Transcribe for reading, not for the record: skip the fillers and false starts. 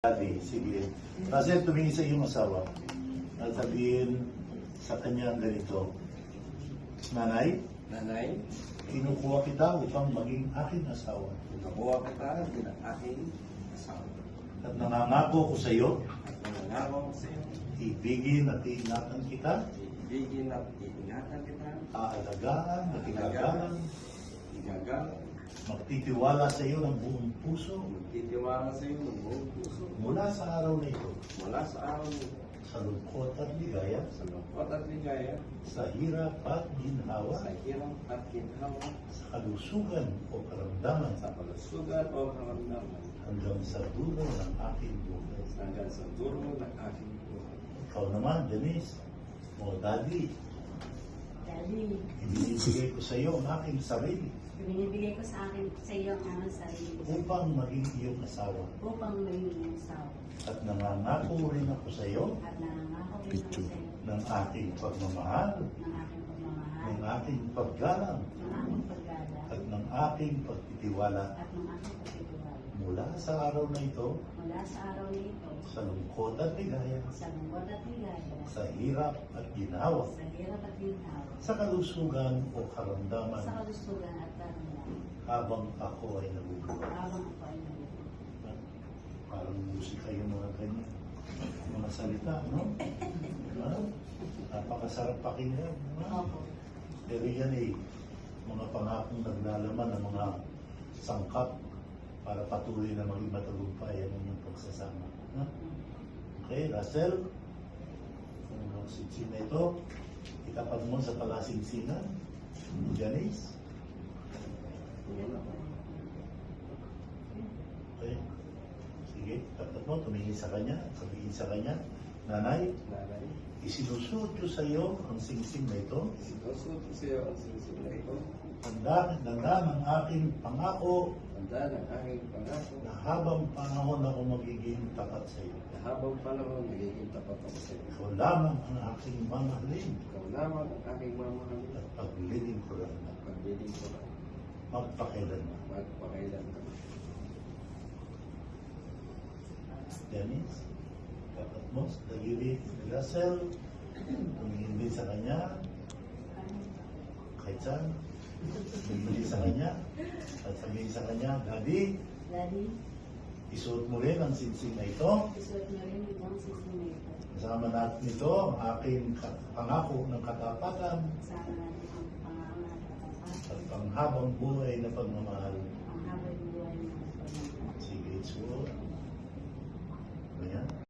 Dati, sige. Kasi tumingin sa iyong asawa at sabihin sa kanya ganito, Nanay, Nanay, kinukuha kita upang maging aking asawa. nakuha kita bilang aking asawa. At nangangako ko sa iyo, At nanangako ko sa iyo, ibigin at iingatan kita, ibigin at iingatan kita, aalagaan at igagalang, igagalang, magtitiwala sa iyo ng buong puso magtitiwala sa iyo ng buong puso. mula sa araw na ito, Mula sa araw nito, sa lungkot at ligaya, sa lungkot at ligaya, sa hirap at ginhawa, sa hirap at ginhawa, sa kalusugan o karamdaman, sa kalusugan o karamdaman, hanggang sa dulo ng aking buhay. hanggang sa dulo ng aking buhay. Ikaw naman, Denise, o Daddy, Daddy, ibinibigay ko sa iyo ang aking sarili binibigay ko sa iyo ang aming sarili upang maging iyong asawa. upang maging asawa. At nangangako rin ako sa iyo At nangangako rin ako sa iyo ng aking pagmamahal, ng aking pagmamahal, ng aking paggalang, ng aking paggalang, at ng aking pagtitiwala at ng aking pagtitiwala. mula sa araw na ito, Mula sa araw na ito, sa lungkot at ligaya, sa lungkot at ligaya, sa hirap at ginawa, sa hirap at ginhawa, sa kalusugan o karamdaman, sa kalusugan at karamdaman, habang ako ay nabubuhay. habang ako ay nabubuhay. Parang musika yung mga ganyan. Mga salita, no? Ano? Napakasarap pakinggan. No? Opo. Pero yan eh, mga pangakong naglalaman ng mga sangkap para patuloy na maging matagumpay ang inyong pagsasama. No? Okay, Russell, ang sitsin na ito, itapat mo sa palasingsingan. Janice, okay. Sige, tapat mo, tumingin sa kanya, sabihin sa kanya, Nanay, Nanay, isinusuot ko sa iyo ang singsing na ito, sinusunod ko sa iyo ang sinisig na ito. handa ng aking pangako Tanda ng aking pangako na habang panahon ako magiging tapat sa iyo. na habang panahon nagiging tapat ako sa iyo. Ikaw lamang ang aking mamahalin Ikaw lamang ang aking mamahalin at paglilin ko lang na at pagbiling ko lang magpakailanman. magpakailan ka. Dennis, tapat mo sa daliri ni Russell, tumingin din sa kanya, kay Chan, tumingin din sa kanya, at sabihin sa kanya, Daddy, Daddy, isuot mo rin ang sinsing na ito. isuot mo rin itong sisig na ito. Kasama natin ito ang aking pangako ng katapatan Kasama natin ang pangako na katapat, at panghabang buhay na pagmamahal. ang habang buhay ng pagmamahal. Sige, isuot.